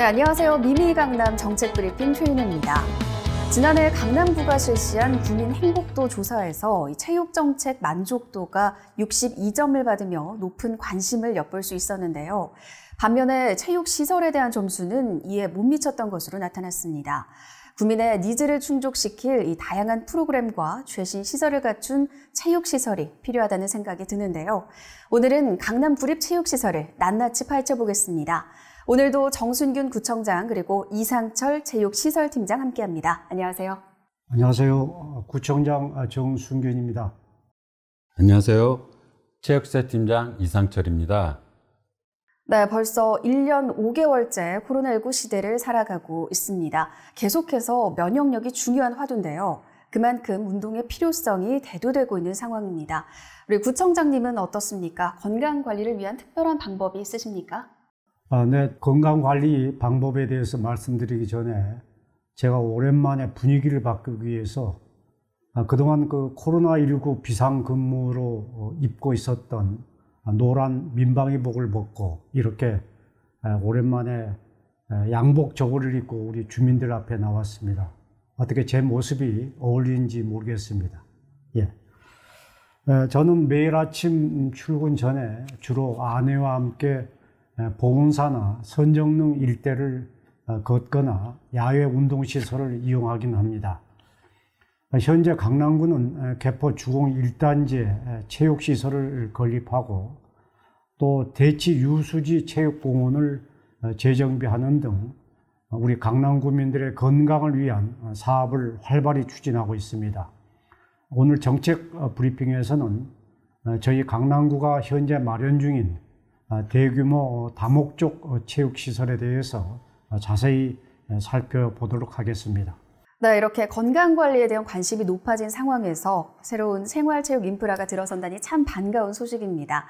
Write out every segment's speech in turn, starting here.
안녕하세요. 미미강남 정책브리핑 최윤혜입니다. 지난해 강남구가 실시한 국민 행복도 조사에서 체육정책 만족도가 62점을 받으며 높은 관심을 엿볼 수 있었는데요. 반면에 체육시설에 대한 점수는 이에 못 미쳤던 것으로 나타났습니다. 국민의 니즈를 충족시킬 이 다양한 프로그램과 최신 시설을 갖춘 체육시설이 필요하다는 생각이 드는데요. 오늘은 강남 구립체육시설을 낱낱이 파헤쳐보겠습니다. 오늘도 정순균 구청장 그리고 이상철 체육시설팀장 함께합니다. 안녕하세요. 안녕하세요. 구청장 정순균입니다. 안녕하세요. 체육시설팀장 이상철입니다. 네, 벌써 1년 5개월째 코로나19 시대를 살아가고 있습니다. 계속해서 면역력이 중요한 화두인데요. 그만큼 운동의 필요성이 대두되고 있는 상황입니다. 우리 구청장님은 어떻습니까? 건강관리를 위한 특별한 방법이 있으십니까? 네, 건강관리 방법에 대해서 말씀드리기 전에 제가 오랜만에 분위기를 바꾸기 위해서 그동안 그 코로나19 비상근무로 입고 있었던 노란 민방위복을 벗고 이렇게 오랜만에 양복 저고리를 입고 우리 주민들 앞에 나왔습니다. 어떻게 제 모습이 어울리는지 모르겠습니다. 예. 저는 매일 아침 출근 전에 주로 아내와 함께 보은사나 선정릉 일대를 걷거나 야외 운동시설을 이용하긴 합니다. 현재 강남구는 개포 주공 1단지에 체육시설을 건립하고 또 대치 유수지 체육공원을 재정비하는 등 우리 강남구민들의 건강을 위한 사업을 활발히 추진하고 있습니다. 오늘 정책 브리핑에서는 저희 강남구가 현재 마련 중인 대규모 다목적 체육시설에 대해서 자세히 살펴보도록 하겠습니다. 네, 이렇게 건강관리에 대한 관심이 높아진 상황에서 새로운 생활체육 인프라가 들어선다니 참 반가운 소식입니다.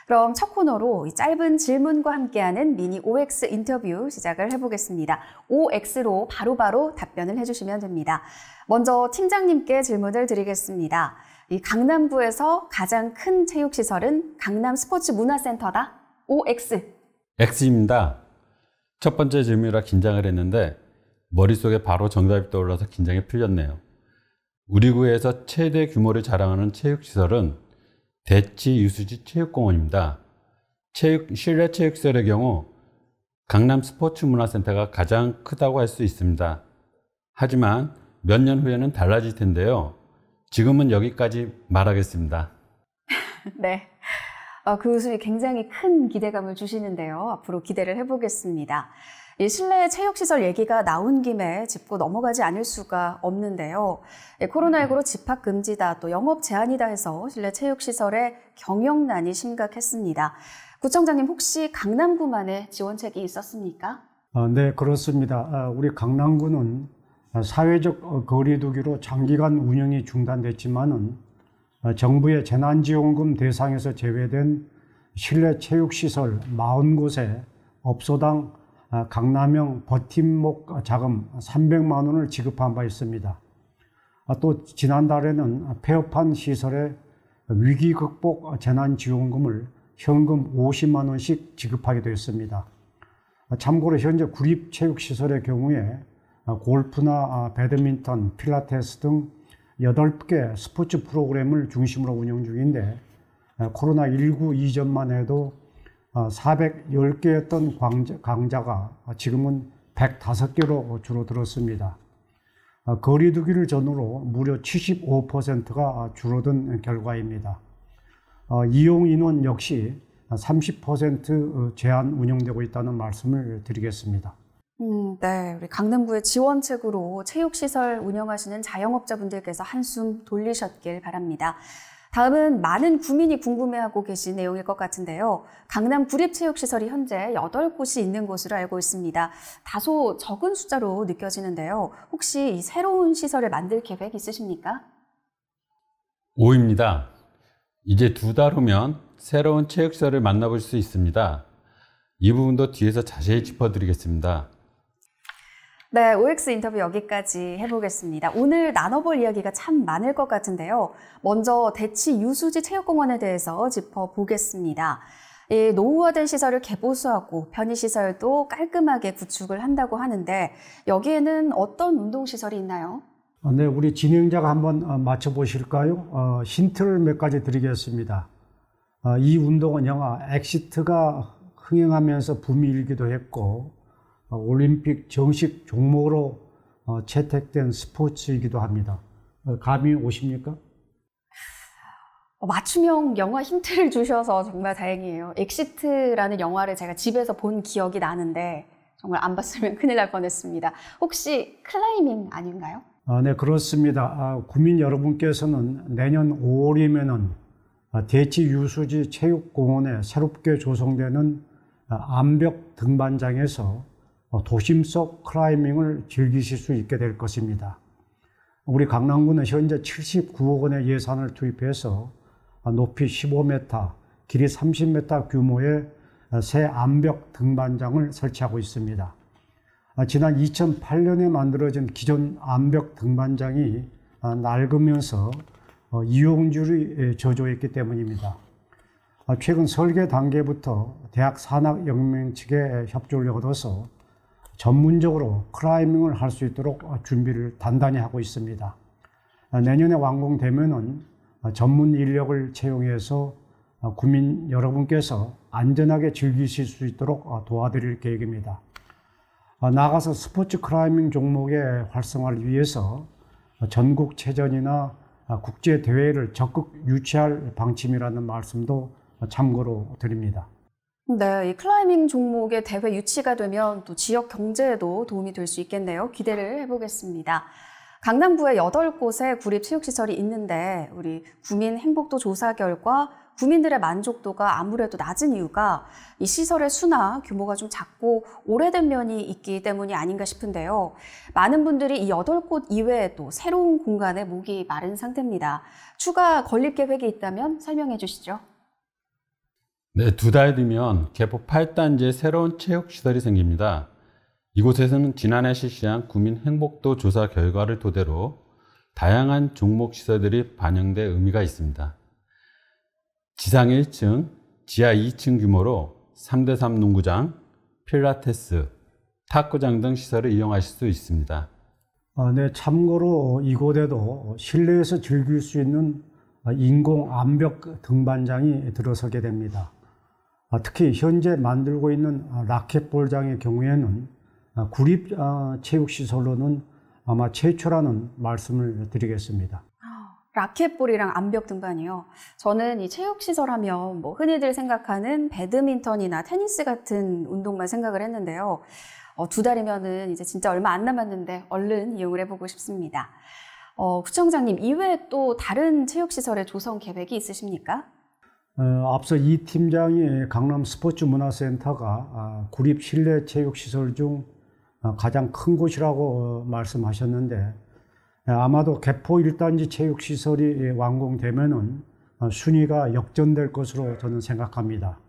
그럼 첫 코너로 짧은 질문과 함께하는 미니 OX 인터뷰 시작을 해보겠습니다. OX로 바로바로 답변을 해주시면 됩니다. 먼저 팀장님께 질문을 드리겠습니다. 이 강남구에서 가장 큰 체육시설은 강남 스포츠문화센터다? OX. X입니다. 첫 번째 질문이라 긴장을 했는데 머릿속에 바로 정답이 떠올라서 긴장이 풀렸네요. 우리 구에서 최대 규모를 자랑하는 체육시설은 대치 유수지 체육공원입니다. 실내 체육시설의 경우 강남 스포츠문화센터가 가장 크다고 할 수 있습니다. 하지만 몇 년 후에는 달라질 텐데요. 지금은 여기까지 말하겠습니다. 네. 그 웃음이 굉장히 큰 기대감을 주시는데요. 앞으로 기대를 해보겠습니다. 이 실내 체육시설 얘기가 나온 김에 짚고 넘어가지 않을 수가 없는데요. 코로나19로 집합 금지다, 또 영업 제한이다 해서 실내 체육시설의 경영난이 심각했습니다. 구청장님, 혹시 강남구만의 지원책이 있었습니까? 네, 그렇습니다. 우리 강남구는 사회적 거리두기로 장기간 운영이 중단됐지만은 정부의 재난지원금 대상에서 제외된 실내 체육시설 40곳에 업소당 강남형 버팀목 자금 300만 원을 지급한 바 있습니다. 또 지난달에는 폐업한 시설에 위기 극복 재난지원금을 현금 50만 원씩 지급하게 되었습니다. 참고로 현재 구립체육시설의 경우에 골프나 배드민턴, 필라테스 등 8개 스포츠 프로그램을 중심으로 운영 중인데 코로나19 이전만 해도 410개였던 강좌가 지금은 105개로 줄어들었습니다. 거리두기를 전후로 무려 75%가 줄어든 결과입니다. 이용 인원 역시 30% 제한 운영되고 있다는 말씀을 드리겠습니다. 네, 우리 강남구의 지원책으로 체육시설 운영하시는 자영업자분들께서 한숨 돌리셨길 바랍니다. 다음은 많은 구민이 궁금해하고 계신 내용일 것 같은데요. 강남 구립체육시설이 현재 8곳이 있는 것으로 알고 있습니다. 다소 적은 숫자로 느껴지는데요. 혹시 이 새로운 시설을 만들 계획 있으십니까? 5입니다. 이제 2달 후면 새로운 체육시설을 만나볼 수 있습니다. 이 부분도 뒤에서 자세히 짚어드리겠습니다. 네, OX 인터뷰 여기까지 해보겠습니다. 오늘 나눠볼 이야기가 참 많을 것 같은데요. 먼저 대치 유수지 체육공원에 대해서 짚어보겠습니다. 이 노후화된 시설을 개보수하고 편의시설도 깔끔하게 구축을 한다고 하는데 여기에는 어떤 운동시설이 있나요? 네, 우리 진행자가 한번 맞춰보실까요? 힌트를 몇 가지 드리겠습니다. 이 운동은 영화 엑시트가 흥행하면서 붐이 일기도 했고 올림픽 정식 종목으로 채택된 스포츠이기도 합니다. 감이 오십니까? 맞춤형 영화 힌트를 주셔서 정말 다행이에요. 엑시트라는 영화를 제가 집에서 본 기억이 나는데 정말 안 봤으면 큰일 날 뻔했습니다. 혹시 클라이밍 아닌가요? 네, 그렇습니다. 구민 여러분께서는 내년 5월이면은 대치 유수지 체육공원에 새롭게 조성되는 암벽 등반장에서 도심 속 클라이밍을 즐기실 수 있게 될 것입니다. 우리 강남구는 현재 79억 원의 예산을 투입해서 높이 15m, 길이 30m 규모의 새 암벽 등반장을 설치하고 있습니다. 지난 2008년에 만들어진 기존 암벽 등반장이 낡으면서 이용률이 저조했기 때문입니다. 최근 설계 단계부터 대학 산학연맹 측의 협조를 얻어서 전문적으로 클라이밍을 할 수 있도록 준비를 단단히 하고 있습니다. 내년에 완공되면은 전문 인력을 채용해서 구민 여러분께서 안전하게 즐기실 수 있도록 도와드릴 계획입니다. 나아가서 스포츠 클라이밍 종목의 활성화를 위해서 전국체전이나 국제대회를 적극 유치할 방침이라는 말씀도 참고로 드립니다. 네, 이 클라이밍 종목의 대회 유치가 되면 또 지역 경제에도 도움이 될 수 있겠네요. 기대를 해보겠습니다. 강남구에 8곳의 구립체육시설이 있는데 우리 구민 행복도 조사 결과 구민들의 만족도가 아무래도 낮은 이유가 이 시설의 수나 규모가 좀 작고 오래된 면이 있기 때문이 아닌가 싶은데요. 많은 분들이 이 8곳 이외에 또 새로운 공간에 목이 마른 상태입니다. 추가 건립 계획이 있다면 설명해 주시죠. 네, 2달 뒤면 개포 8단지에 새로운 체육시설이 생깁니다. 이곳에서는 지난해 실시한 구민 행복도 조사 결과를 토대로 다양한 종목 시설들이 반영돼 의미가 있습니다. 지상 1층, 지하 2층 규모로 3대3 농구장, 필라테스, 탁구장 등 시설을 이용하실 수 있습니다. 네, 참고로 이곳에도 실내에서 즐길 수 있는 인공 암벽 등반장이 들어서게 됩니다. 특히 현재 만들고 있는 라켓볼장의 경우에는 구립 체육시설로는 아마 최초라는 말씀을 드리겠습니다. 라켓볼이랑 암벽 등반이요. 저는 이 체육시설 하면 뭐 흔히들 생각하는 배드민턴이나 테니스 같은 운동만 생각을 했는데요. 2달이면은 이제 진짜 얼마 안 남았는데 얼른 이용을 해보고 싶습니다. 구청장님, 이외에 또 다른 체육시설의 조성 계획이 있으십니까? 앞서 이 팀장이 강남 스포츠문화센터가 구립 실내 체육시설 중 가장 큰 곳이라고 말씀하셨는데 아마도 개포 1단지 체육시설이 완공되면은 순위가 역전될 것으로 저는 생각합니다.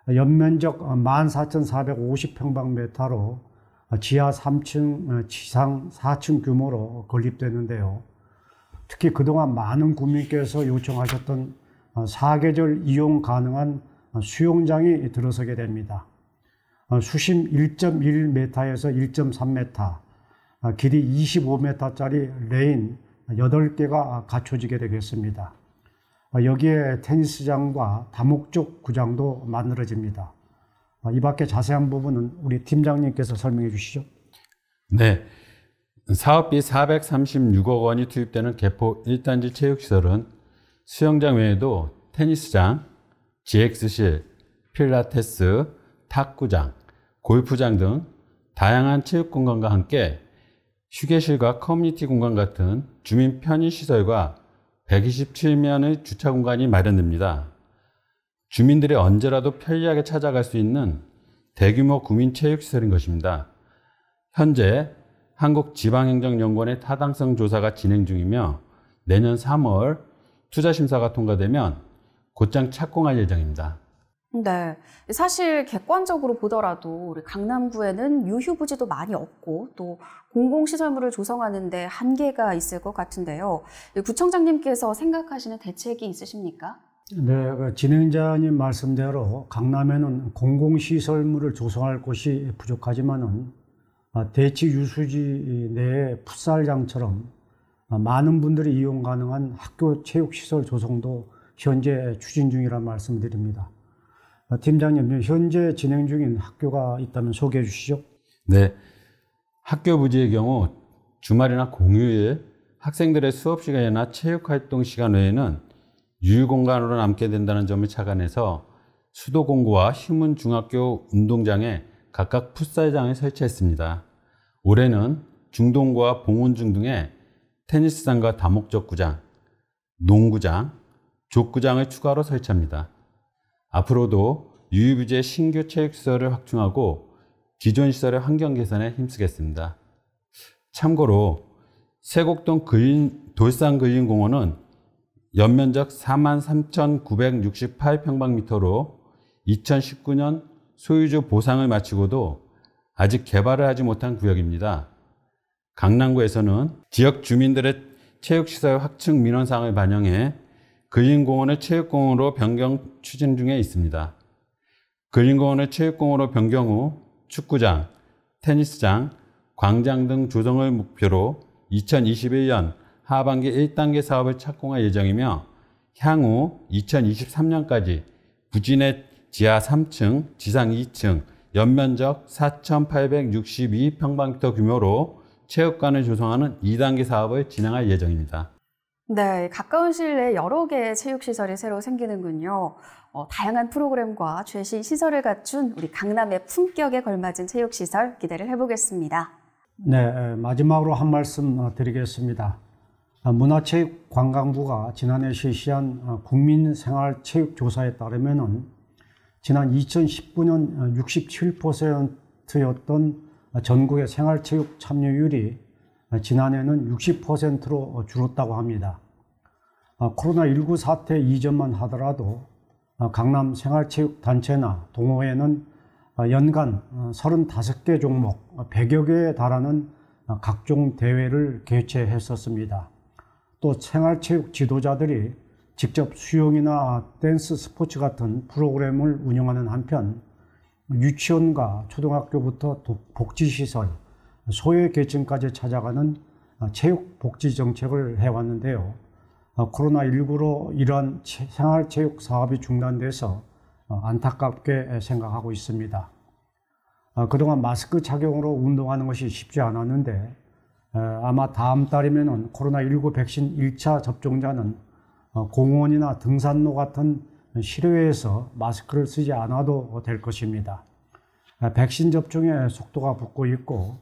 연면적 14,450평방미터로 지하 3층, 지상 4층 규모로 건립되는데요. 특히 그동안 많은 국민께서 요청하셨던 사계절 이용 가능한 수영장이 들어서게 됩니다. 수심 1.1m에서 1.3m, 길이 25m짜리 레인 8개가 갖춰지게 되겠습니다. 여기에 테니스장과 다목적 구장도 만들어집니다. 이 밖에 자세한 부분은 우리 팀장님께서 설명해 주시죠. 네, 사업비 436억 원이 투입되는 개포 1단지 체육시설은 수영장 외에도 테니스장, GX실, 필라테스, 탁구장, 골프장 등 다양한 체육공간과 함께 휴게실과 커뮤니티 공간 같은 주민 편의시설과 127면의 주차 공간이 마련됩니다. 주민들이 언제라도 편리하게 찾아갈 수 있는 대규모 구민체육시설인 것입니다. 현재 한국지방행정연구원의 타당성 조사가 진행 중이며 내년 3월 투자심사가 통과되면 곧장 착공할 예정입니다. 네, 사실 객관적으로 보더라도 우리 강남구에는 유휴부지도 많이 없고 또 공공시설물을 조성하는데 한계가 있을 것 같은데요. 구청장님께서 생각하시는 대책이 있으십니까? 네, 진행자님 말씀대로 강남에는 공공시설물을 조성할 곳이 부족하지만은 대치 유수지 내의 풋살장처럼 많은 분들이 이용 가능한 학교 체육시설 조성도 현재 추진 중이라는 말씀드립니다. 팀장님, 현재 진행 중인 학교가 있다면 소개해 주시죠. 네, 학교 부지의 경우 주말이나 공휴일 학생들의 수업 시간이나 체육활동 시간 외에는 유휴공간으로 남게 된다는 점을 착안해서 수도공고와 휴문중학교 운동장에 각각 풋살장을 설치했습니다. 올해는 중동고와 봉은중 등에 테니스장과 다목적구장, 농구장, 족구장을 추가로 설치합니다. 앞으로도 유휴부지의 신규 체육시설을 확충하고 기존 시설의 환경 개선에 힘쓰겠습니다. 참고로 세곡동 돌산근린공원은 연면적 43,968평방미터로 2019년 소유주 보상을 마치고도 아직 개발을 하지 못한 구역입니다. 강남구에서는 지역 주민들의 체육시설 확충 민원사항을 반영해 근린공원을 체육공원으로 변경 추진 중에 있습니다. 근린공원을 체육공원으로 변경 후 축구장, 테니스장, 광장 등 조성을 목표로 2021년 하반기 1단계 사업을 착공할 예정이며 향후 2023년까지 부지 내 지하 3층, 지상 2층, 연면적 4,862평방미터 규모로 체육관을 조성하는 2단계 사업을 진행할 예정입니다. 네, 가까운 시일 내에 여러 개의 체육시설이 새로 생기는군요. 다양한 프로그램과 최신 시설을 갖춘 우리 강남의 품격에 걸맞은 체육시설 기대를 해보겠습니다. 네, 마지막으로 한 말씀 드리겠습니다. 문화체육관광부가 지난해 실시한 국민생활체육조사에 따르면 지난 2019년 67%였던 전국의 생활체육 참여율이 지난해는 60%로 줄었다고 합니다. 코로나19 사태 이전만 하더라도 강남 생활체육단체나 동호회는 연간 35개 종목 100여 개에 달하는 각종 대회를 개최했었습니다. 또 생활체육 지도자들이 직접 수영이나 댄스 스포츠 같은 프로그램을 운영하는 한편 유치원과 초등학교부터 복지시설, 소외계층까지 찾아가는 체육복지 정책을 해왔는데요. 코로나19로 이러한 생활체육 사업이 중단돼서 안타깝게 생각하고 있습니다. 그동안 마스크 착용으로 운동하는 것이 쉽지 않았는데 아마 다음 달이면 코로나19 백신 1차 접종자는 공원이나 등산로 같은 실외에서 마스크를 쓰지 않아도 될 것입니다. 백신 접종의 속도가 붙고 있고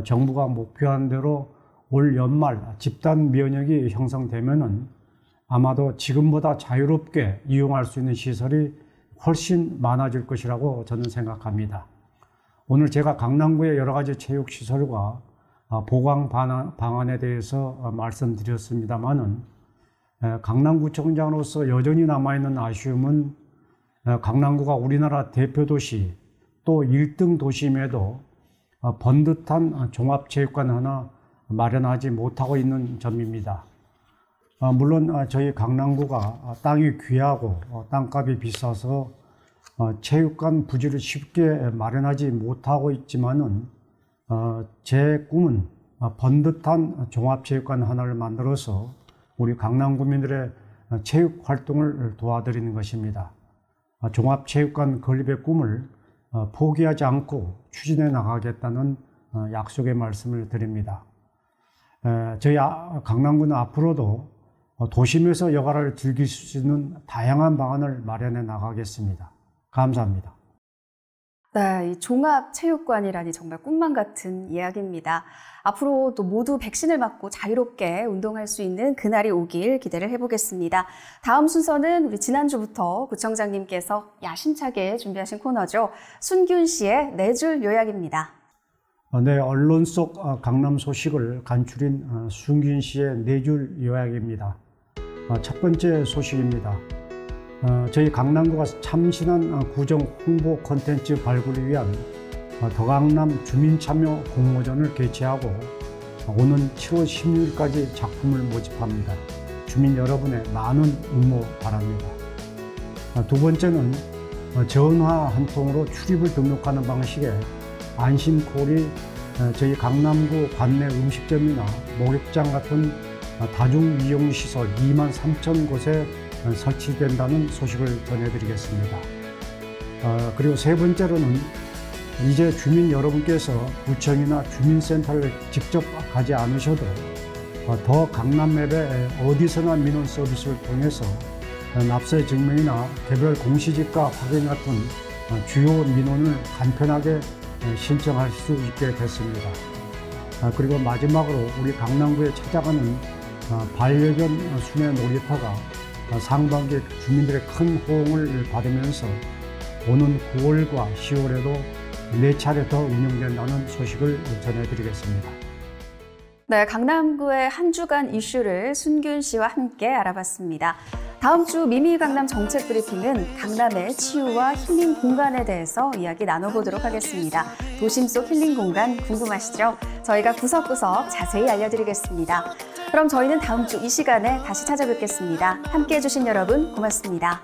정부가 목표한 대로 올 연말 집단 면역이 형성되면은 아마도 지금보다 자유롭게 이용할 수 있는 시설이 훨씬 많아질 것이라고 저는 생각합니다. 오늘 제가 강남구의 여러 가지 체육시설과 보강 방안에 대해서 말씀드렸습니다만은 강남구청장으로서 여전히 남아있는 아쉬움은 강남구가 우리나라 대표도시 또 1등 도심에도 번듯한 종합체육관 하나 마련하지 못하고 있는 점입니다. 물론 저희 강남구가 땅이 귀하고 땅값이 비싸서 체육관 부지를 쉽게 마련하지 못하고 있지만은 제 꿈은 번듯한 종합체육관 하나를 만들어서 우리 강남구민들의 체육 활동을 도와드리는 것입니다. 종합체육관 건립의 꿈을 포기하지 않고 추진해 나가겠다는 약속의 말씀을 드립니다. 저희 강남구는 앞으로도 도심에서 여가를 즐길 수 있는 다양한 방안을 마련해 나가겠습니다. 감사합니다. 네, 이 종합체육관이라니 정말 꿈만 같은 이야기입니다. 앞으로 또 모두 백신을 맞고 자유롭게 운동할 수 있는 그날이 오길 기대를 해보겠습니다. 다음 순서는 우리 지난주부터 구청장님께서 야심차게 준비하신 코너죠. 순균 씨의 4줄 요약입니다. 네, 언론 속 강남 소식을 간추린 순균 씨의 4줄 요약입니다. 첫 번째 소식입니다. 저희 강남구가 참신한 구정 홍보 콘텐츠 발굴을 위한 더강남 주민참여 공모전을 개최하고 오는 7월 16일까지 작품을 모집합니다. 주민 여러분의 많은 응모 바랍니다. 두 번째는 전화 한 통으로 출입을 등록하는 방식의 안심콜이 저희 강남구 관내 음식점이나 목욕장 같은 다중이용시설 2만 3천 곳에 설치된다는 소식을 전해드리겠습니다. 그리고 세 번째로는 이제 주민 여러분께서 구청이나 주민센터를 직접 가지 않으셔도 더 강남맵에 어디서나 민원 서비스를 통해서 납세 증명이나 개별 공시지가 확인 같은 주요 민원을 간편하게 신청할 수 있게 됐습니다. 그리고 마지막으로 우리 강남구에 찾아가는 반려견 순회 놀이터가 상반기 주민들의 큰 호응을 받으면서 오는 9월과 10월에도 4차례 더 운영된다는 소식을 전해드리겠습니다. 네, 강남구의 한 주간 이슈를 순균 씨와 함께 알아봤습니다. 다음 주 미미 강남 정책 브리핑은 강남의 치유와 힐링 공간에 대해서 이야기 나눠보도록 하겠습니다. 도심 속 힐링 공간 궁금하시죠? 저희가 구석구석 자세히 알려드리겠습니다. 그럼 저희는 다음 주 이 시간에 다시 찾아뵙겠습니다. 함께해 주신 여러분 고맙습니다.